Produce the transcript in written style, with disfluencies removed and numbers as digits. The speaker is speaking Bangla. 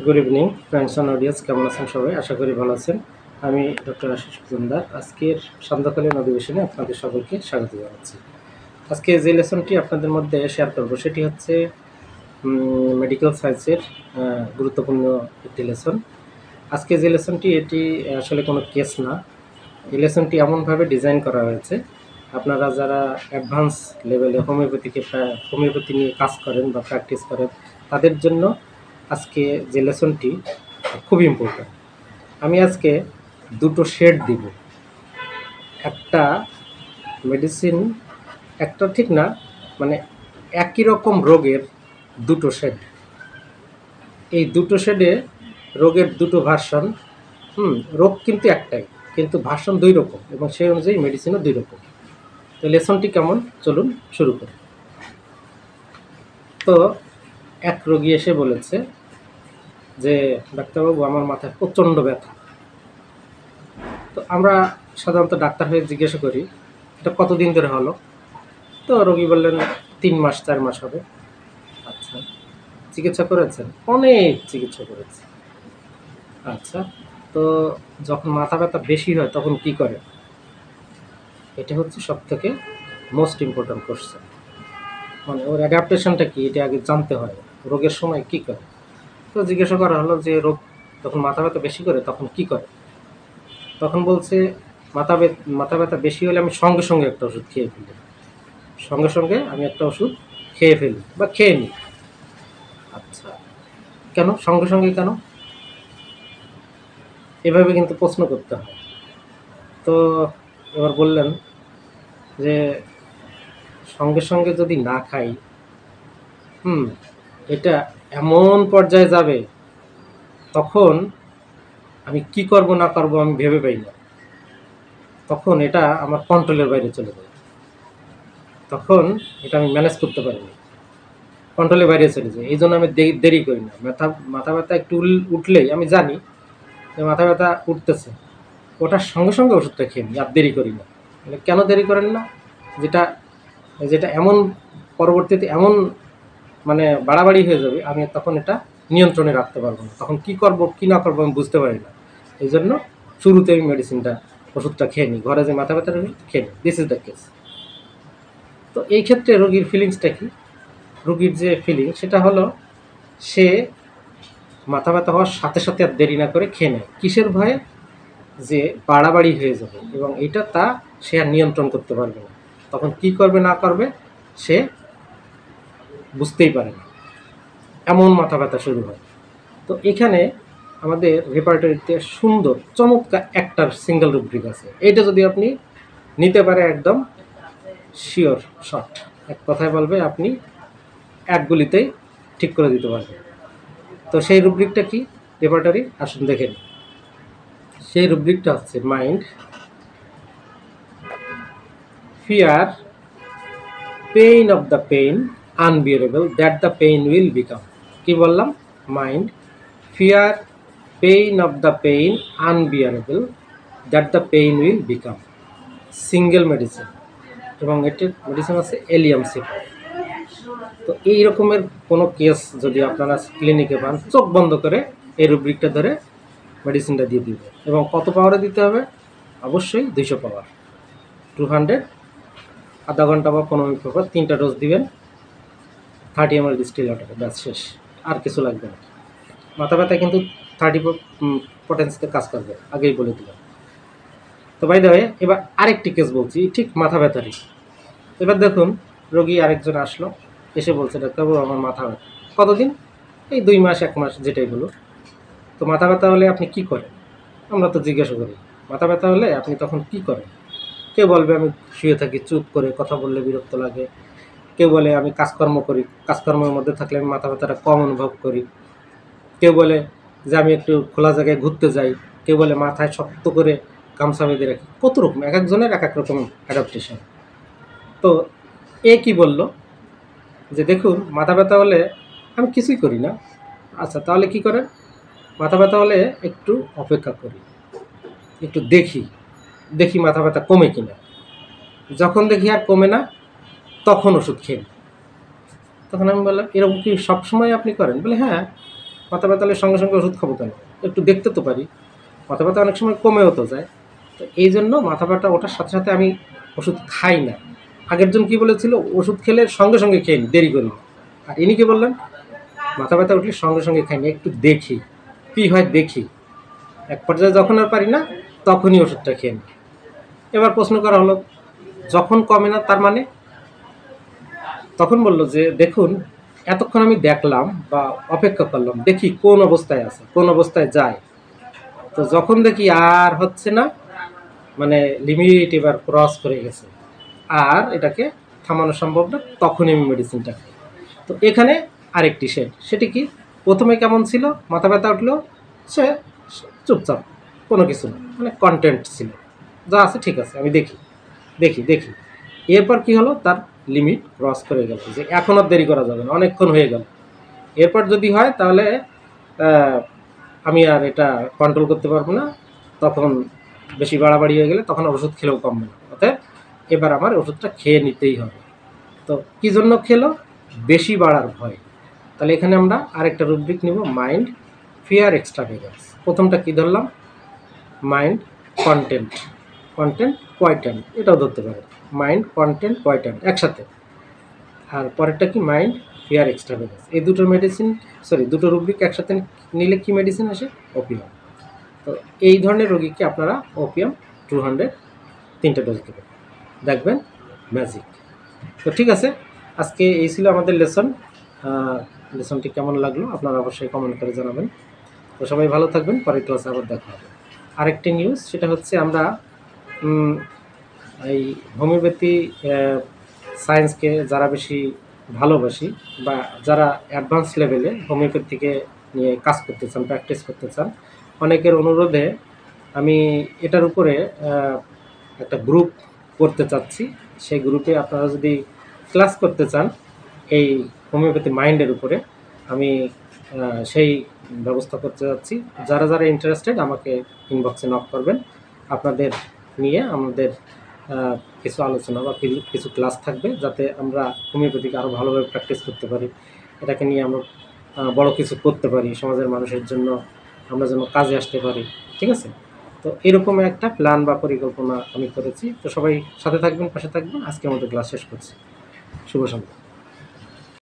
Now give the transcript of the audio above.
Good evening friends and audience, কেমন আছেন সবাই? আশা করি ভালো আছেন। আমি ডক্টর আশিস মজুমদার আজকের সান্ধ্যকালীন অধিবেশনে আপনাদের সকলকে স্বাগত জানাচ্ছি। আজকে যে লেসনটি আপনাদের মধ্যে শেয়ার করব সেটি হচ্ছে মেডিকেল সায়েন্সের গুরুত্বপূর্ণ একটি লেসন। আজকে যে লেসনটি এটি আসলে কোনো কেস না। এই লেসনটি এমনভাবে ডিজাইন করা হয়েছে আপনারা যারা অ্যাডভান্স লেভেলে হোমিওপ্যাথি নিয়ে কাজ করেন বা প্র্যাকটিস করেন তাদের জন্য আজকে যে লেসনটি খুব ইম্পর্ট্যান্ট। আমি আজকে দুটো শেড দিব। একটা মেডিসিন, একটা ঠিক না, মানে একই রকম রোগের দুটো শেড। এই দুটো শেডে রোগের দুটো ভার্সন। রোগ কিন্তু একটাই, কিন্তু ভার্সন দুই রকম এবং সেই অনুযায়ী মেডিসিনও দুই রকম। তো লেসনটি কেমন, চলুন শুরু করি। তো এক রোগী এসে বলেছে যে ডাক্তারবাবু, আমার মাথায় প্রচণ্ড ব্যথা। তো আমরা সাধারণত ডাক্তার হয়ে জিজ্ঞাসা করি এটা কতদিন ধরে হলো? তো রোগী বললেন 3 মাস 4 মাস হবে। আচ্ছা, চিকিৎসা করেছেন? অনেক চিকিৎসা করেছে। আচ্ছা, তো যখন মাথা ব্যথা বেশি হয় তখন কি করে? এটা হচ্ছে সব থেকে মোস্ট ইম্পর্ট্যান্ট কোশ্চেন। মানে ওর অ্যাডাপ্টেশনটা কি, এটা আগে জানতে হয়। রোগের সময় কি করে? তো জিজ্ঞাসা করা হলো যে রোগ যখন মাথা ব্যথা বেশি করে তখন কি করে? তখন বলছে মাথা ব্যথা বেশি হলে আমি সঙ্গে সঙ্গে একটা ওষুধ খেয়ে ফেলি। সঙ্গে সঙ্গে আমি একটা ওষুধ খেয়ে ফেলি বা খেয়ে নিই। আচ্ছা, কেন সঙ্গে সঙ্গে, কেন? এভাবে কিন্তু প্রশ্ন করতে হয়। তো এবার বললেন যে সঙ্গে সঙ্গে যদি না খাই, এটা এমন পর্যায়ে যাবে তখন আমি কি করব না করব আমি ভেবে পাই না। তখন এটা আমার কন্ট্রোলের বাইরে চলে যায়। তখন এটা আমি ম্যানেজ করতে পারি না, কন্ট্রোলের বাইরে চলে যায়। এই জন্য আমি দেরি করি না। মাথা ব্যথা একটু উঠলেই আমি জানি যে মাথা ব্যথা উঠতেছে, ওটার সঙ্গে সঙ্গে ওষুধটা খেয়ে নিই, আর দেরি করি না। মানে কেন দেরি করেন না? যেটা যেটা এমন পরবর্তীতে এমন মানে বাড়াবাড়ি হয়ে যাবে, আমি তখন এটা নিয়ন্ত্রণে রাখতে পারবো না। তখন কি করব কি না করবো আমি বুঝতে পারি না। এই জন্য শুরুতে আমি ওষুধটা খেয়ে নিই, ঘরে যে মাথা ব্যথার ওষুধ খেয়ে নিই। This is the case. তো এই ক্ষেত্রে রোগীর ফিলিংসটা কি? রোগীর যে ফিলিং সেটা হলো সে মাথা ব্যথা হওয়ার সাথে সাথে আর দেরি না করে খেয়ে নেয়। কিসের ভয়ে? যে বাড়াবাড়ি হয়ে যাবে এবং এটা সে আর নিয়ন্ত্রণ করতে পারবে না। তখন কি করবে না করবে সে বুঝতেই পারে না, এমন মাথা ব্যথা শুরু হয়। তো এখানে আমাদের রেপার্টরিতে সুন্দর চমৎকার একটা সিঙ্গেল রুব্রিক আছে। এটা যদি আপনি নিতে পারে একদম শিওর শট, এক কথায় বলবে আপনি এক গুলিতেই ঠিক করে দিতে পারবেন। তো সেই রুব্রিকটা কি রেপার্টরি, আসুন দেখে নিন। সেই রুব্রিকটা হচ্ছে mind, fear, pain of the pain, unbearable, that the pain will become. কি বললাম? Mind, fear, pain of the pain, unbearable, that the pain will become. Single medicine এবং এটির মেডিসিন আছে এলিয়াম সিপ। তো এই রকমের কোনো কেস যদি আপনারা ক্লিনিকে পান, চোখ বন্ধ করে এই রুব্রিকটা ধরে মেডিসিনটা দিয়ে দিবে। এবং কত পাওয়ারে দিতে হবে? অবশ্যই 200 পাওয়ার, 200, আধা ঘন্টা বা 15 মিনিট পর 3টা ডোজ দিবেন, 30 ml ডিস্টিল ওয়াটারে, ব্যাস শেষ। আর কিছু লাগবে না। মাথা ব্যথা কিন্তু 30 পটেন্সিতে কাজ করবে, আগেই বলে দিলাম। তো বাই দ্য ওয়ে, এবার আরেকটি কেস বলছি, ঠিক মাথা ব্যথারই। এবার দেখুন, রোগী আরেকজন আসলো, এসে বলছে ডাক্তারবাবু আমার মাথা ব্যথা। কতদিন? এই 2 মাস 1 মাস, যেটাই বলো। তো মাথা ব্যথা হলে আপনি কি করেন? আমরা তো জিজ্ঞাসা করি মাথা ব্যথা হলে আপনি তখন কি করেন? কেউ বলবে আমি শুয়ে থাকি চুপ করে, কথা বললে বিরক্ত লাগে। কেউ বলে আমি কাজকর্ম করি, কাজকর্মের মধ্যে থাকলে আমি মাথা ব্যথাটা কম অনুভব করি। কেউ বলে যে আমি একটু খোলা জায়গায় ঘুরতে যাই। কেউ বলে মাথায় শক্ত করে গামছা বেঁধে রাখি। কত রকম, এক একজনের এক এক রকম অ্যাডাপ্টেশন। তো এ কি বলল যে দেখুন মাথা ব্যথা হলে আমি কিছুই করি না। আচ্ছা, তাহলে কি করেন? মাথা ব্যথা হলে একটু অপেক্ষা করি, একটু দেখি দেখি মাথা ব্যথা কমে কিনা। যখন দেখি আর কমে না, তখন ওষুধ খেয়ে নিই। তখন আমি বললাম এরকম কি সবসময় আপনি করেন? বলে হ্যাঁ, মাথা ব্যথা হলে সঙ্গে সঙ্গে ওষুধ খাবো কেন? একটু দেখতে তো পারি। মাথা ব্যথা অনেক সময় কমেও তো যায়। তো এই জন্য মাথা ব্যথা ওঠার সাথে সাথে আমি ওষুধ খাই না। আগের জন কী বলেছিল, ওষুধ খেলে সঙ্গে সঙ্গে খেয়ে নি, দেরি করি না। আর ইনি কি বললেন, মাথা ব্যথা উঠলে সঙ্গে সঙ্গে খাই না, একটু দেখি কী হয় দেখি, এক পর্যায়ে যখন আর পারি না তখনই ওষুধটা খেয়ে নিই। এবার প্রশ্ন করা হলো, যখন কমে না তার মানে? তখন বলল যে দেখুন, এতক্ষণ আমি দেখলাম বা অপেক্ষা করলাম, দেখি কোন অবস্থায় আছে, কোন অবস্থায় যায়। তো যখন দেখি আর হচ্ছে না, মানে লিমিট এবার ক্রস করে গেছে, আর এটাকে থামানো সম্ভব না, তখনই আমি মেডিসিনটা খাই। তো এখানে আরেকটি সেটি কি, প্রথমে কেমন ছিল, মাথা ব্যথা উঠলো, সে চুপচাপ, কোনো কিছু না, মানে কন্টেন্ট ছিল, যা আছে ঠিক আছে, আমি দেখি দেখি দেখি। এরপর কি হলো, তার লিমিট ক্রস করে গেল, যে এখন আর দেরি করা যাবে না, অনেকক্ষণ হয়ে গেল। এরপর যদি হয় তাহলে আমি আর এটা কন্ট্রোল করতে পারবো না, তখন বেশি বাড়াবাড়ি হয়ে গেলে তখন ওষুধ খেলেও কমবে না, অতএব এবার আমার ওষুধটা খেয়ে নিতেই হবে। তো কী জন্য খেলো, বেশি বাড়ার ভয়। তাহলে এখানে আমরা আরেকটা রুব্রিক নিব, মাইন্ড ফিয়ার এক্সট্রাভেগেন্স। প্রথমটা কি ধরলাম, মাইন্ড কন্টেন্ট, কন্টেন্ট কোয়াইট্যান্ট, এটাও ধরতে পারে, মাইন্ড কন্টেন্ট কোয়াইট্যান্ট একসাথে। আর পরেরটা কি, মাইন্ড ফিয়ার এক্সট্রাভেগেন্স। এই দুটো মেডিসিন, দুটো রুব্রিক একসাথে নিলে কি মেডিসিন আসে, ওপিয়াম। তো এই ধরনের রোগীকে আপনারা ওপিয়াম 200 3টে ডোজ দেবেন, দেখবেন ম্যাজিক। তো ঠিক আছে, আজকে এই ছিল আমাদের লেসন। লেসনটি কেমন লাগলো আপনারা অবশ্যই কমেন্ট করে জানাবেন। তো সবাই ভালো থাকবেন, পরের ক্লাসে আবার দেখা হবে। আরেকটি নিউজ, সেটা হচ্ছে আমরা এই হোমিওপ্যাথি সায়েন্সকে যারা বেশি ভালোবাসি বা যারা অ্যাডভান্স লেভেলে হোমিওপ্যাথিকে নিয়ে কাজ করতে চান, প্র্যাকটিস করতে চান, অনেকের অনুরোধে আমি এটার উপরে একটা গ্রুপ করতে চাচ্ছি। সেই গ্রুপে আপনারা যদি ক্লাস করতে চান এই হোমিওপ্যাথি মাইন্ডের উপরে, আমি সেই ব্যবস্থা করতে যাচ্ছি। যারা যারা ইন্টারেস্টেড আমাকে ইনবক্সে নক করবেন। আপনাদের নিয়ে আমাদের কিছু আলোচনা বা কিছু ক্লাস থাকবে, যাতে আমরা হোমিওপ্যাথিকে আরও ভালোভাবে প্র্যাকটিস করতে পারি, এটাকে নিয়ে আমরা বড় কিছু করতে পারি, সমাজের মানুষের জন্য আমরা যেন কাজে আসতে পারি। ঠিক আছে, তো এরকম একটা প্ল্যান বা পরিকল্পনা আমি করেছি। তো সবাই সাথে থাকবেন, পাশে থাকবেন। আজকের মতো ক্লাস শেষ করছি। শুভ সন্ধ্যা।